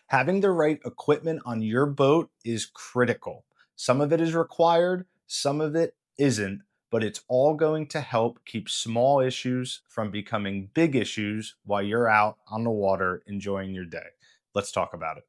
Having the right equipment on your boat is critical. Some of it is required, some of it isn't, but it's all going to help keep small issues from becoming big issues while you're out on the water enjoying your day. Let's talk about it.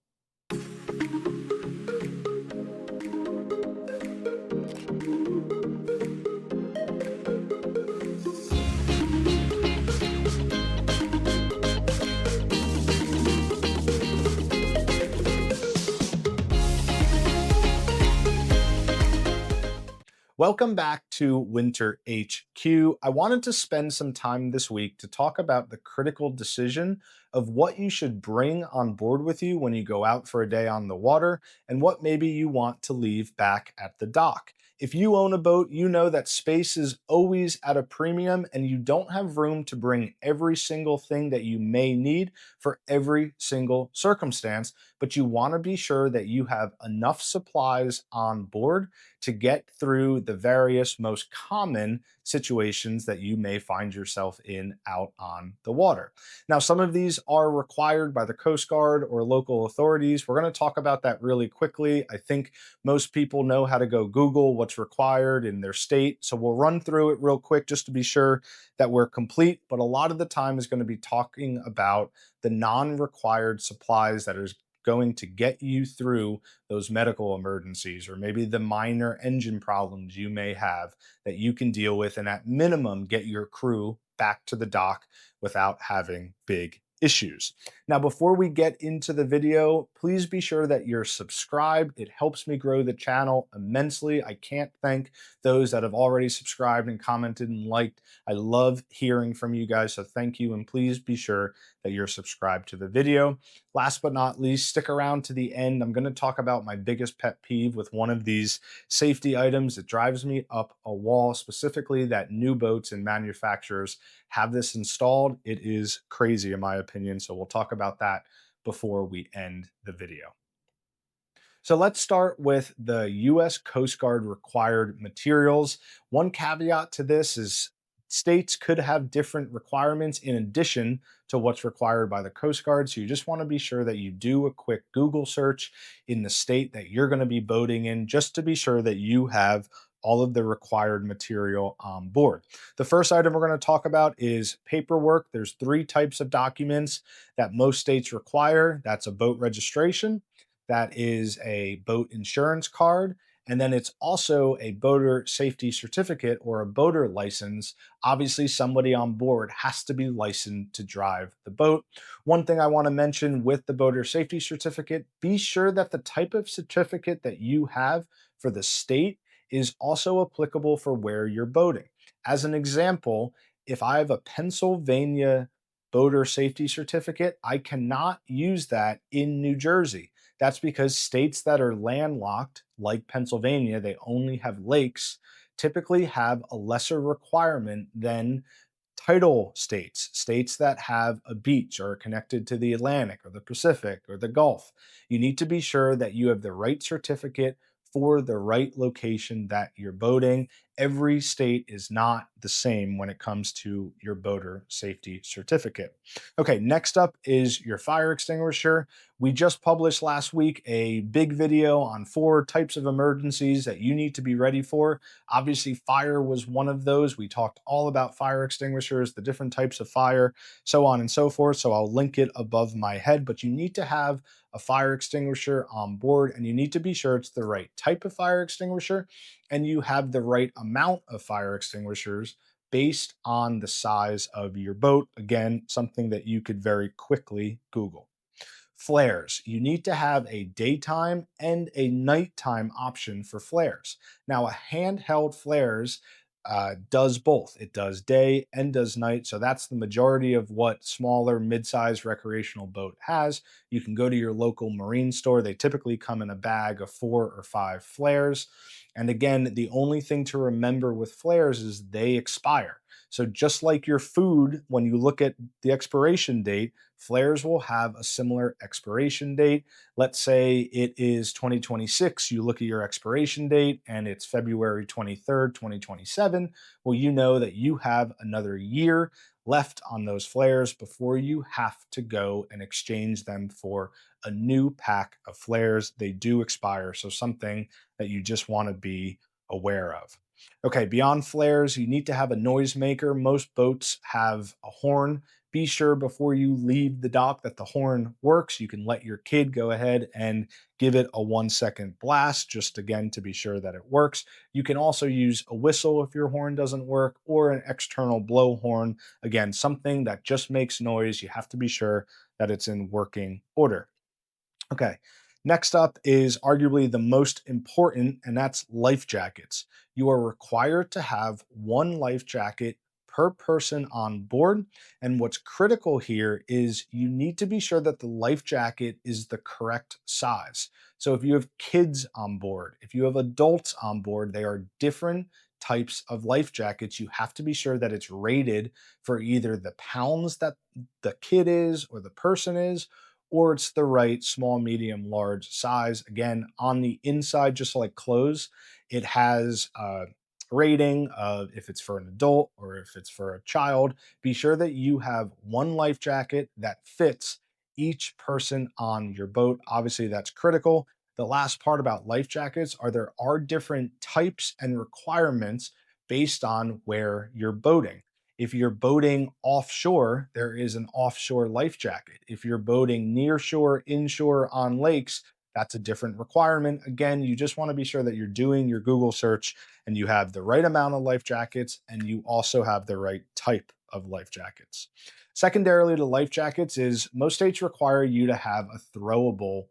Welcome back to Winter HQ. I wanted to spend some time this week to talk about the critical decision of what you should bring on board with you when you go out for a day on the water and what maybe you want to leave back at the dock. If you own a boat, you know that space is always at a premium and you don't have room to bring every single thing that you may need for every single circumstance, but you want to be sure that you have enough supplies on board to get through the various most common situations that you may find yourself in out on the water. Now, some of these are required by the Coast Guard or local authorities. We're going to talk about that really quickly. I think most people know how to go Google what's required in their state. So we'll run through it real quick just to be sure that we're complete. But a lot of the time is going to be talking about the non required supplies that is going to get you through those medical emergencies or maybe the minor engine problems you may have that you can deal with and at minimum get your crew back to the dock without having big issues. Now, before we get into the video, please be sure that you're subscribed. It helps me grow the channel immensely. I can't thank those that have already subscribed and commented and liked. I love hearing from you guys, so thank you, and please be sure that you're subscribed to the video. Last but not least, stick around to the end. I'm going to talk about my biggest pet peeve with one of these safety items. It drives me up a wall, specifically that new boats and manufacturers have this installed. It is crazy, in my opinion. So we'll talk about that before we end the video. So let's start with the US Coast Guard required materials. One caveat to this is states could have different requirements in addition to what's required by the Coast Guard. So you just want to be sure that you do a quick Google search in the state that you're going to be boating in, just to be sure that you have all of the required material on board. The first item we're going to talk about is paperwork. There's three types of documents that most states require. That's a boat registration, that is a boat insurance card, and then it's also a boater safety certificate or a boater license. Obviously, somebody on board has to be licensed to drive the boat. One thing I want to mention with the boater safety certificate, be sure that the type of certificate that you have for the state is also applicable for where you're boating. As an example, if I have a Pennsylvania boater safety certificate, I cannot use that in New Jersey. That's because states that are landlocked, like Pennsylvania, they only have lakes, typically have a lesser requirement than tidal states, states that have a beach or are connected to the Atlantic or the Pacific or the Gulf. You need to be sure that you have the right certificate for the right location that you're boating. Every state is not the same when it comes to your boater safety certificate. Okay, next up is your fire extinguisher. We just published last week a big video on 4 types of emergencies that you need to be ready for. Obviously, fire was one of those. We talked all about fire extinguishers, the different types of fire, so on and so forth. So I'll link it above my head, but you need to have a fire extinguisher on board and you need to be sure it's the right type of fire extinguisher and you have the right amount of fire extinguishers based on the size of your boat. Again, something that you could very quickly Google. Flares. You need to have a daytime and a nighttime option for flares. Now, a handheld flares does both. It does day and does night. So that's the majority of what smaller, mid-sized recreational boat has. You can go to your local marine store. They typically come in a bag of 4 or 5 flares. And again, the only thing to remember with flares is they expire. So, just like your food, when you look at the expiration date, flares will have a similar expiration date. Let's say it is 2026, you look at your expiration date and it's February 23rd, 2027. Well, you know that you have another year left on those flares before you have to go and exchange them for a new pack of flares. They do expire, so something that you just want to be aware of. Okay, beyond flares, you need to have a noisemaker. Most boats have a horn. Be sure before you leave the dock that the horn works. You can let your kid go ahead and give it a 1 second blast, just again to be sure that it works. You can also use a whistle if your horn doesn't work, or an external blowhorn. Again, something that just makes noise. You have to be sure that it's in working order. Okay. Next up is arguably the most important, and that's life jackets. You are required to have one life jacket per person on board. And what's critical here is you need to be sure that the life jacket is the correct size. So if you have kids on board, if you have adults on board, they are different types of life jackets. You have to be sure that it's rated for either the pounds that the kid is or the person is, or it's the right small, medium, large size. Again, on the inside, just like clothes, it has a rating of if it's for an adult or if it's for a child. Be sure that you have one life jacket that fits each person on your boat. Obviously, that's critical. The last part about life jackets are there are different types and requirements based on where you're boating. If you're boating offshore, there is an offshore life jacket. If you're boating near shore, inshore on lakes, that's a different requirement. Again, you just want to be sure that you're doing your Google search and you have the right amount of life jackets and you also have the right type of life jackets. Secondarily to life jackets is most states require you to have a throwable,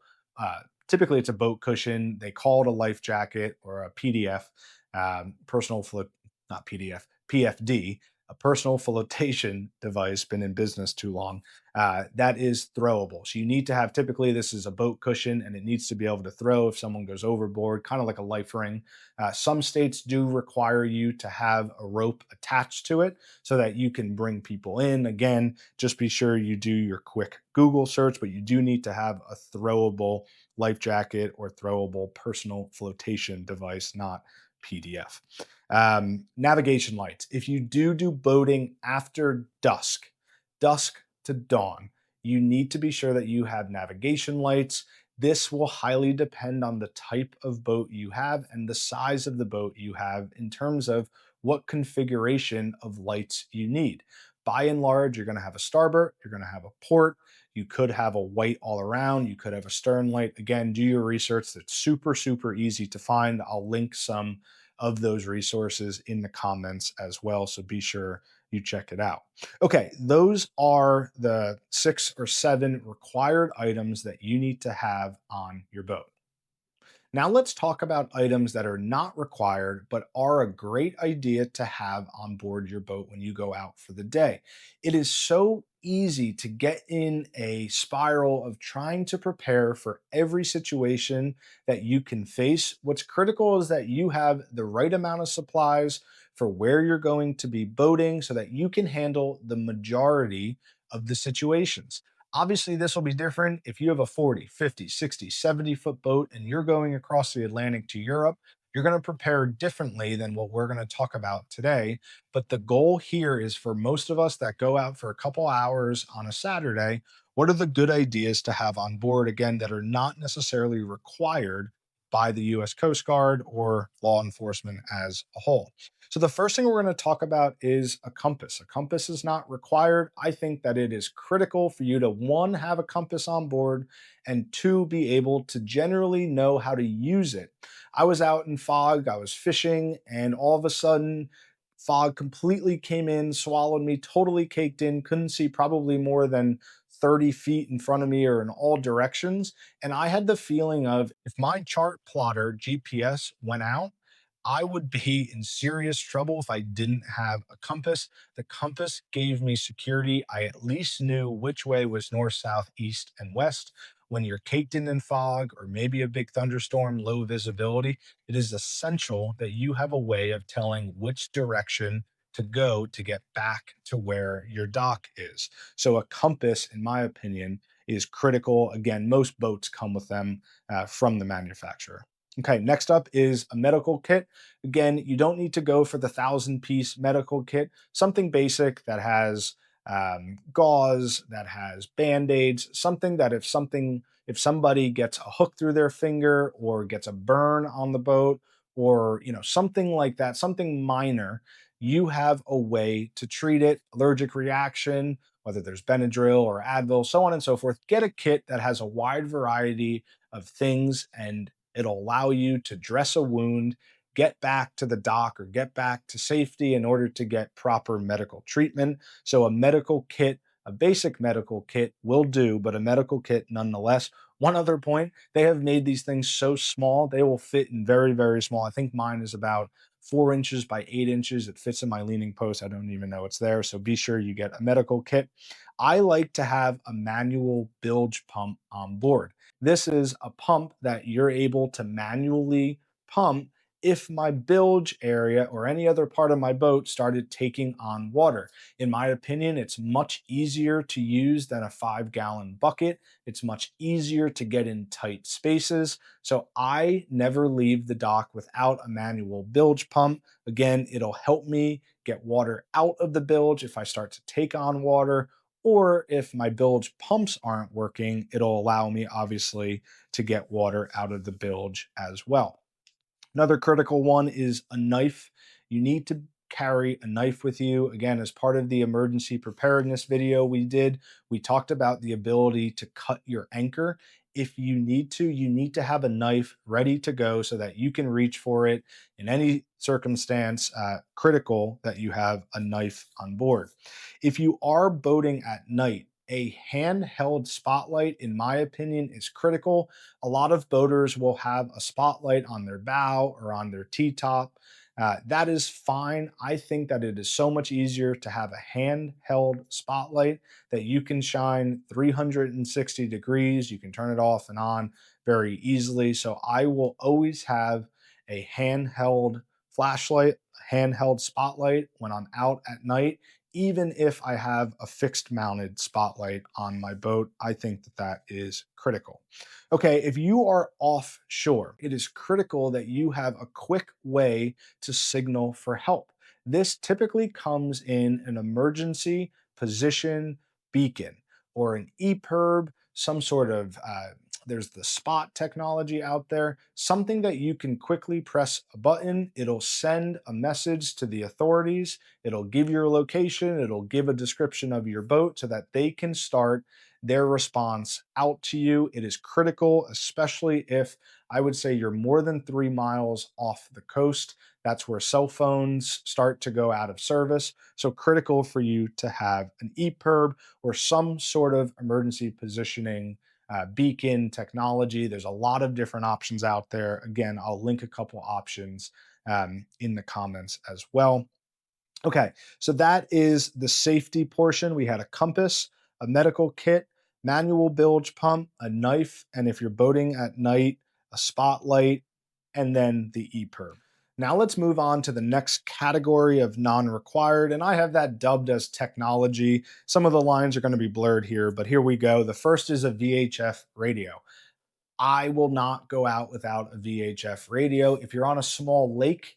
typically it's a boat cushion. They call it a life jacket or a PDF, personal float, not PDF, PFD, a personal flotation device, been in business too long, that is throwable. So you need to have, typically this is a boat cushion and it needs to be able to throw if someone goes overboard, kind of like a life ring. Some states do require you to have a rope attached to it so that you can bring people in. Again, just be sure you do your quick Google search, but you do need to have a throwable life jacket or throwable personal flotation device, not PDF. Navigation lights. If you do boating after dusk, dusk to dawn, you need to be sure that you have navigation lights. This will highly depend on the type of boat you have and the size of the boat you have in terms of what configuration of lights you need. By and large, you're going to have a starboard, you're going to have a port, you could have a white all around, you could have a stern light. Again, do your research. That's super, super easy to find. I'll link some of those resources in the comments as well. So be sure you check it out. Okay, those are the 6 or 7 required items that you need to have on your boat. Now let's talk about items that are not required, but are a great idea to have on board your boat when you go out for the day. It is so easy to get in a spiral of trying to prepare for every situation that you can face. What's critical is that you have the right amount of supplies for where you're going to be boating so that you can handle the majority of the situations. Obviously, this will be different if you have a 40, 50, 60, 70-foot boat and you're going across the Atlantic to Europe. You're going to prepare differently than what we're going to talk about today. But the goal here is for most of us that go out for a couple hours on a Saturday, what are the good ideas to have on board, again, that are not necessarily required by the US Coast Guard or law enforcement as a whole? So the first thing we're going to talk about is a compass. A compass is not required. I think that it is critical for you to, one, have a compass on board, and two, be able to generally know how to use it. I was out in fog, I was fishing, and all of a sudden, fog completely came in, swallowed me, totally caked in, couldn't see probably more than 30 feet in front of me or in all directions. And I had the feeling of if my chart plotter GPS went out, I would be in serious trouble if I didn't have a compass. The compass gave me security. I at least knew which way was north, south, east, and west. When you're caked in fog or maybe a big thunderstorm, low visibility, it is essential that you have a way of telling which direction to go to get back to where your dock is. So, a compass, in my opinion, is critical. Again, most boats come with them from the manufacturer. Okay, next up is a medical kit. Again, you don't need to go for the 1,000 piece medical kit, something basic that has gauze, that has band-aids, something that if somebody gets a hook through their finger or gets a burn on the boat or something like that, something minor, you have a way to treat it. Allergic reaction, whether there's Benadryl or Advil, so on and so forth. Get a kit that has a wide variety of things, and it'll allow you to dress a wound, get back to the dock or get back to safety in order to get proper medical treatment. So a medical kit, a basic medical kit will do, but a medical kit nonetheless. One other point, they have made these things so small, they will fit in very, very small. I think mine is about 4 inches by 8 inches. It fits in my leaning post. I don't even know it's there. So be sure you get a medical kit. I like to have a manual bilge pump on board. This is a pump that you're able to manually pump if my bilge area or any other part of my boat started taking on water. In my opinion, it's much easier to use than a 5 gallon bucket. It's much easier to get in tight spaces. So I never leave the dock without a manual bilge pump. Again, it'll help me get water out of the bilge if I start to take on water, or if my bilge pumps aren't working, it'll allow me obviously to get water out of the bilge as well. Another critical one is a knife. You need to carry a knife with you. Again, as part of the emergency preparedness video we did, we talked about the ability to cut your anchor. If you need to have a knife ready to go so that you can reach for it in any circumstance. Critical that you have a knife on board. If you are boating at night, a handheld spotlight, in my opinion, is critical. A lot of boaters will have a spotlight on their bow or on their T-top. That is fine. I think that it is so much easier to have a handheld spotlight that you can shine 360 degrees. You can turn it off and on very easily. So I will always have a handheld flashlight, a handheld spotlight when I'm out at night, even if I have a fixed mounted spotlight on my boat. I think that that is critical. Okay, if you are offshore, it is critical that you have a quick way to signal for help. This typically comes in an emergency position beacon or an EPIRB, some sort of there's the spot technology out there, something that you can quickly press a button. It'll send a message to the authorities. It'll give your location. It'll give a description of your boat so that they can start their response out to you. It is critical, especially if I would say you're more than 3 miles off the coast. That's where cell phones start to go out of service. So critical for you to have an EPIRB or some sort of emergency positioning beacon technology. There's a lot of different options out there. Again, I'll link a couple options in the comments as well. Okay, so that is the safety portion. We had a compass, a medical kit, manual bilge pump, a knife, and if you're boating at night, a spotlight, and then the EPIRB. Now let's move on to the next category of non-required, and I have that dubbed as technology. Some of the lines are going to be blurred here, but here we go. The first is a VHF radio. I will not go out without a VHF radio. If you're on a small lake,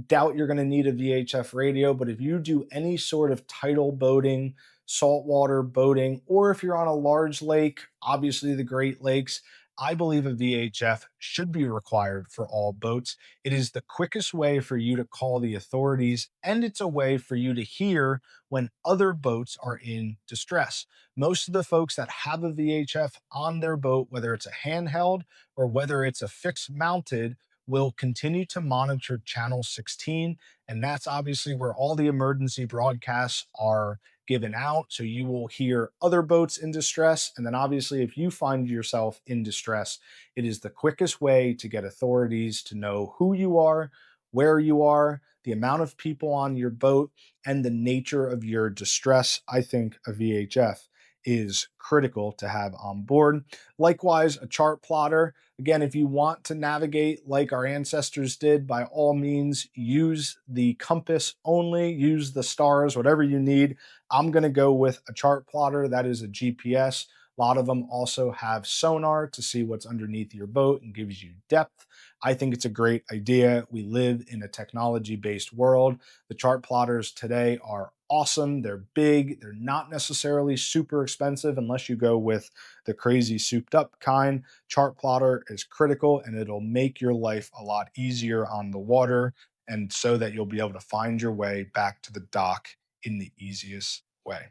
doubt you're going to need a VHF radio, but if you do any sort of tidal boating, saltwater boating, or if you're on a large lake, obviously the Great Lakes, I believe a VHF should be required for all boats. It is the quickest way for you to call the authorities, and it's a way for you to hear when other boats are in distress. Most of the folks that have a VHF on their boat, whether it's a handheld or whether it's a fixed mounted, will continue to monitor channel 16. And that's obviously where all the emergency broadcasts are given out. So you will hear other boats in distress. And then obviously, if you find yourself in distress, it is the quickest way to get authorities to know who you are, where you are, the amount of people on your boat, and the nature of your distress. I think a VHF is critical to have on board. Likewise, a chart plotter. Again, if you want to navigate like our ancestors did, by all means, use the compass only, use the stars, whatever you need. I'm going to go with a chart plotter. That is a GPS. A lot of them also have sonar to see what's underneath your boat and gives you depth. I think it's a great idea. We live in a technology based world. The chart plotters today are awesome. They're big. They're not necessarily super expensive unless you go with the crazy souped up kind. Chart plotter is critical and it'll make your life a lot easier on the water, and so that you'll be able to find your way back to the dock in the easiest way.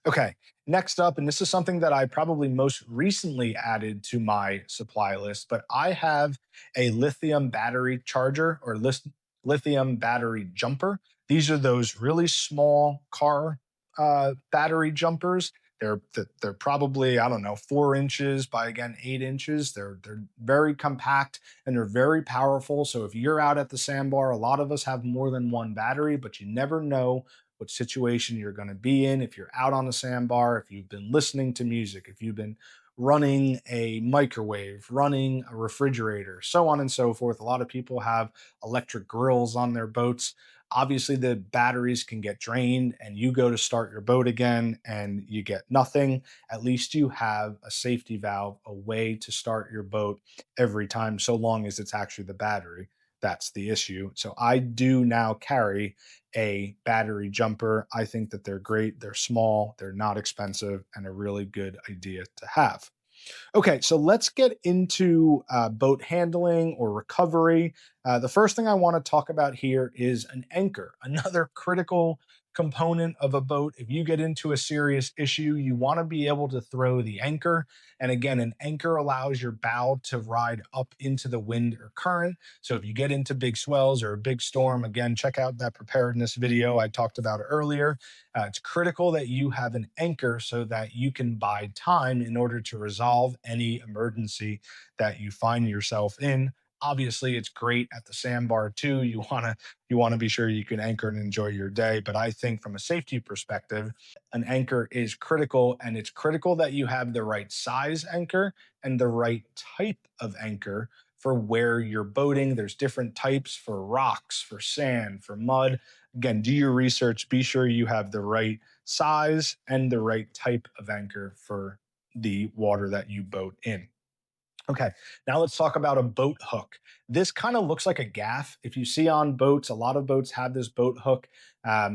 Okay, next up, and this is something that I probably most recently added to my supply list, but I have a lithium battery charger or lithium battery jumper. These are those really small car battery jumpers. They're probably, I don't know, 4 inches by, again, 8 inches. They're very compact and they're very powerful. So if you're out at the sandbar, a lot of us have more than one battery, but you never know what situation you're going to be in. If you're out on the sandbar, if you've been listening to music, if you've been running a microwave, running a refrigerator, so on and so forth. A lot of people have electric grills on their boats. Obviously, the batteries can get drained, and you go to start your boat again and you get nothing. At least you have a safety valve, a way to start your boat every time, so long as it's actually the battery. That's the issue. So I do now carry a battery jumper. I think that they're great. They're small, they're not expensive, and a really good idea to have. Okay, so let's get into boat handling or recovery. The first thing I want to talk about here is an anchor, another critical component of a boat. If you get into a serious issue, you want to be able to throw the anchor. And again, an anchor allows your bow to ride up into the wind or current. So if you get into big swells or a big storm, again, check out that preparedness video I talked about earlier. It's critical that you have an anchor so that you can buy time in order to resolve any emergency that you find yourself in. Obviously, it's great at the sandbar too. You want to be sure you can anchor and enjoy your day. But I think from a safety perspective, an anchor is critical, and it's critical that you have the right size anchor and the right type of anchor for where you're boating. There's different types for rocks, for sand, for mud. Again, do your research, be sure you have the right size and the right type of anchor for the water that you boat in. Okay, now let's talk about a boat hook. This kind of looks like a gaff. If you see on boats, a lot of boats have this boat hook.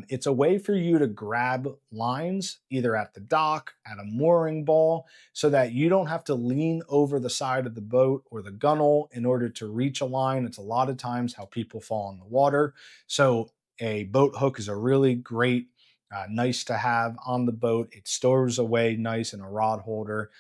It's a way for you to grab lines either at the dock, at a mooring ball, so that you don't have to lean over the side of the boat or the gunnel in order to reach a line. It's a lot of times how people fall in the water. So a boat hook is a really great, nice to have on the boat. It stores away nice in a rod holder.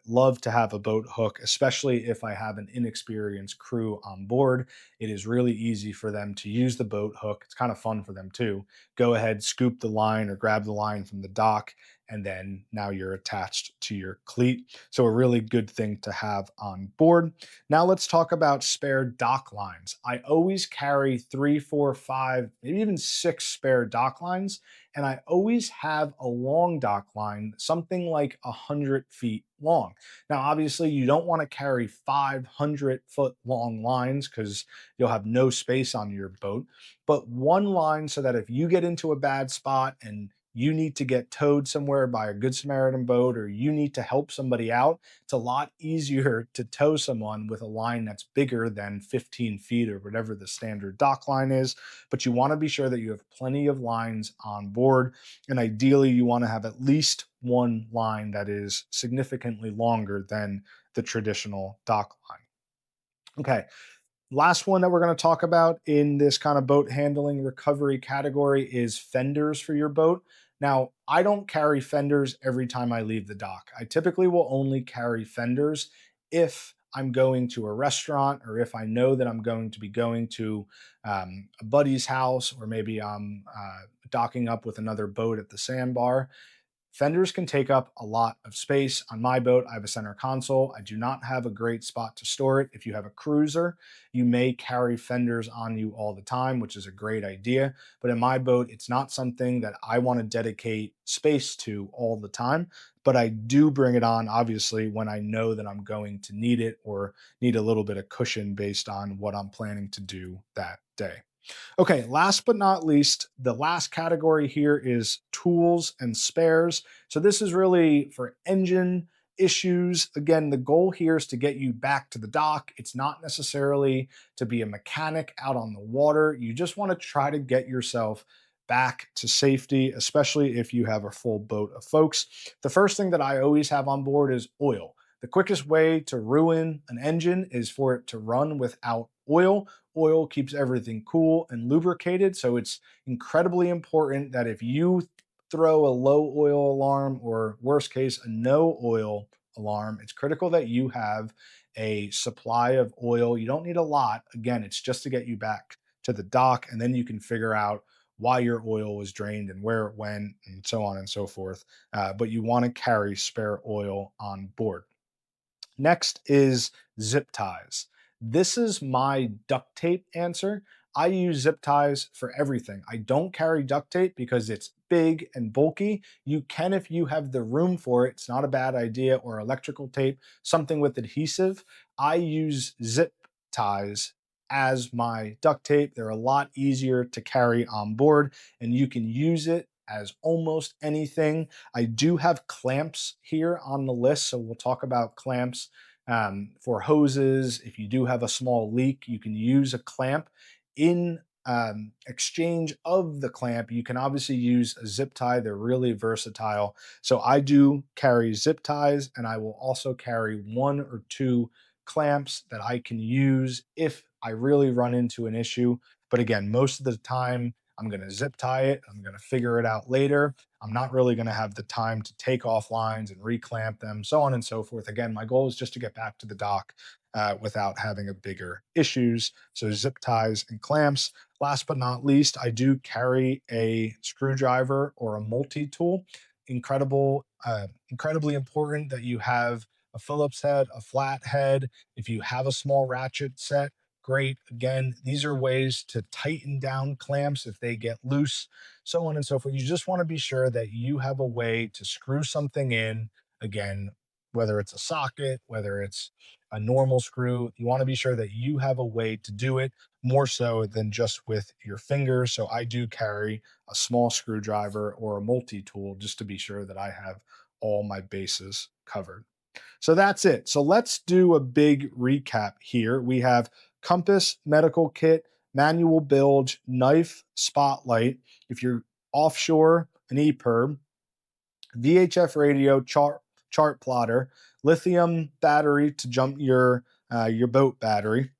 Love to have a boat hook, especially if I have an inexperienced crew on board. It is really easy for them to use the boat hook. It's kind of fun for them too. Go ahead, scoop the line or grab the line from the dock, and then now you're attached to your cleat. So, a really good thing to have on board. Now, let's talk about spare dock lines. I always carry three, four, five, maybe even six spare dock lines, and I always have a long dock line, something like 100 feet long. Now, obviously, you don't want to carry 500-foot long lines because you'll have no space on your boat, but one line so that if you get into a bad spot and you need to get towed somewhere by a Good Samaritan boat or you need to help somebody out, it's a lot easier to tow someone with a line that's bigger than 15 feet or whatever the standard dock line is. But you want to be sure that you have plenty of lines on board. And ideally, you want to have at least one line that is significantly longer than the traditional dock line. Okay, last one that we're going to talk about in this kind of boat handling recovery category is fenders for your boat. Now, I don't carry fenders every time I leave the dock. I typically will only carry fenders if I'm going to a restaurant or if I know that I'm going to be going to a buddy's house, or maybe I'm docking up with another boat at the sandbar. Fenders can take up a lot of space. On my boat, I have a center console. I do not have a great spot to store it. If you have a cruiser, you may carry fenders on you all the time, which is a great idea. But in my boat, it's not something that I want to dedicate space to all the time. but I do bring it on obviously when I know that I'm going to need it or need a little bit of cushion based on what I'm planning to do that day. Okay, last but not least, the last category here is tools and spares. So this is really for engine issues. Again, the goal here is to get you back to the dock. It's not necessarily to be a mechanic out on the water. You just want to try to get yourself back to safety, especially if you have a full boat of folks. The first thing that I always have on board is oil. The quickest way to ruin an engine is for it to run without oil. Oil keeps everything cool and lubricated. So it's incredibly important that if you throw a low oil alarm or worst case, a no oil alarm, it's critical that you have a supply of oil. You don't need a lot. Again, it's just to get you back to the dock, and then you can figure out why your oil was drained and where it went and so on and so forth. But you want to carry spare oil on board. Next is zip ties. This is my duct tape answer. I use zip ties for everything. I don't carry duct tape because it's big and bulky. You can if you have the room for it. It's not a bad idea. Or electrical tape, something with adhesive. I use zip ties as my duct tape. They're a lot easier to carry on board, and you can use it as almost anything. I do have clamps here on the list, so we'll talk about clamps for hoses. If you do have a small leak, you can use a clamp. In exchange of the clamp, you can obviously use a zip tie. They're really versatile. So I do carry zip ties, and I will also carry one or two clamps that I can use if I really run into an issue. But again, most of the time, I'm going to zip tie it. I'm going to figure it out later. I'm not really going to have the time to take off lines and reclamp them, so on and so forth. Again, my goal is just to get back to the dock without having a bigger issues. So zip ties and clamps. Last but not least, I do carry a screwdriver or a multi-tool. Incredibly important that you have a Phillips head, a flat head. If you have a small ratchet set, great. Again, these are ways to tighten down clamps if they get loose, so on and so forth. You just want to be sure that you have a way to screw something in. Again, whether it's a socket, whether it's a normal screw, you want to be sure that you have a way to do it more so than just with your fingers. So I do carry a small screwdriver or a multi-tool just to be sure that I have all my bases covered. So that's it. So let's do a big recap here. We have compass, medical kit, manual bilge, knife, spotlight. If you're offshore, an EPIRB, VHF radio, chart plotter, lithium battery to jump your boat battery,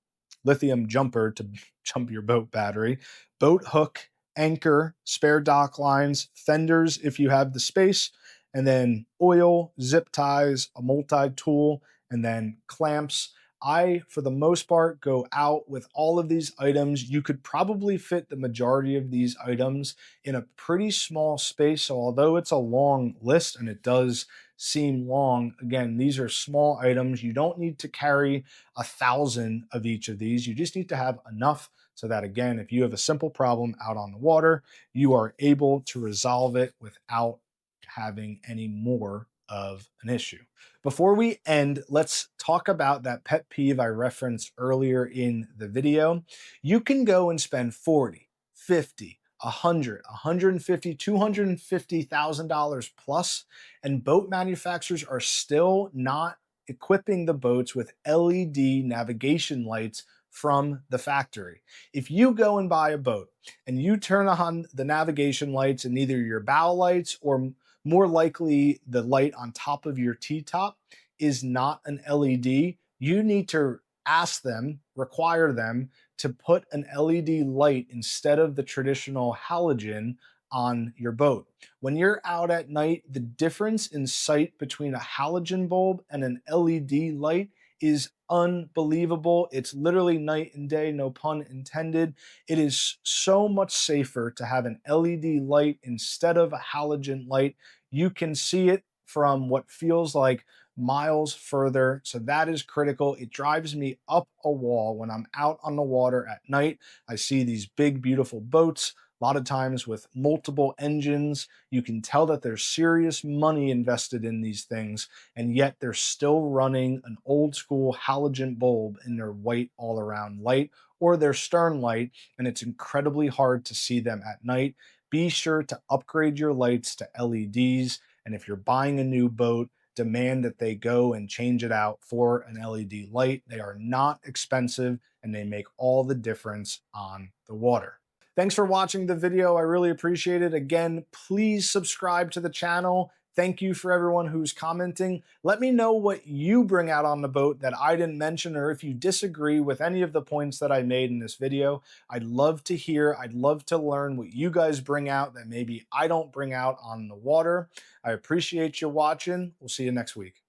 lithium jumper to jump your boat battery, boat hook, anchor, spare dock lines, fenders if you have the space, and then oil, zip ties, a multi tool, and then clamps. I, for the most part, go out with all of these items. You could probably fit the majority of these items in a pretty small space. So, although it's a long list and it does seem long, again, these are small items. You don't need to carry 1,000 of each of these. You just need to have enough so that, again, if you have a simple problem out on the water, you are able to resolve it without having any more of an issue. Before we end, let's talk about that pet peeve I referenced earlier in the video. You can go and spend 40, 50, 100, 150, $250,000 plus, and boat manufacturers are still not equipping the boats with LED navigation lights from the factory. If you go and buy a boat and you turn on the navigation lights in either your bow lights or more likely the light on top of your T-top is not an LED, you need to ask them, require them to put an LED light instead of the traditional halogen on your boat. When you're out at night, the difference in sight between a halogen bulb and an LED light is unbelievable. It's literally night and day, no pun intended. It is so much safer to have an LED light instead of a halogen light. You can see it from what feels like miles further. So that is critical. It drives me up a wall when I'm out on the water at night. I see these big, beautiful boats A lot of times with multiple engines, you can tell that there's serious money invested in these things, and yet they're still running an old school halogen bulb in their white all around light or their stern light, and it's incredibly hard to see them at night. Be sure to upgrade your lights to LEDs, and if you're buying a new boat, demand that they go and change it out for an LED light. They are not expensive and they make all the difference on the water. Thanks for watching the video. I really appreciate it. Again, please subscribe to the channel. Thank you for everyone who's commenting. Let me know what you bring out on the boat that I didn't mention, or if you disagree with any of the points that I made in this video. I'd love to hear, I'd love to learn what you guys bring out that maybe I don't bring out on the water. I appreciate you watching. We'll see you next week.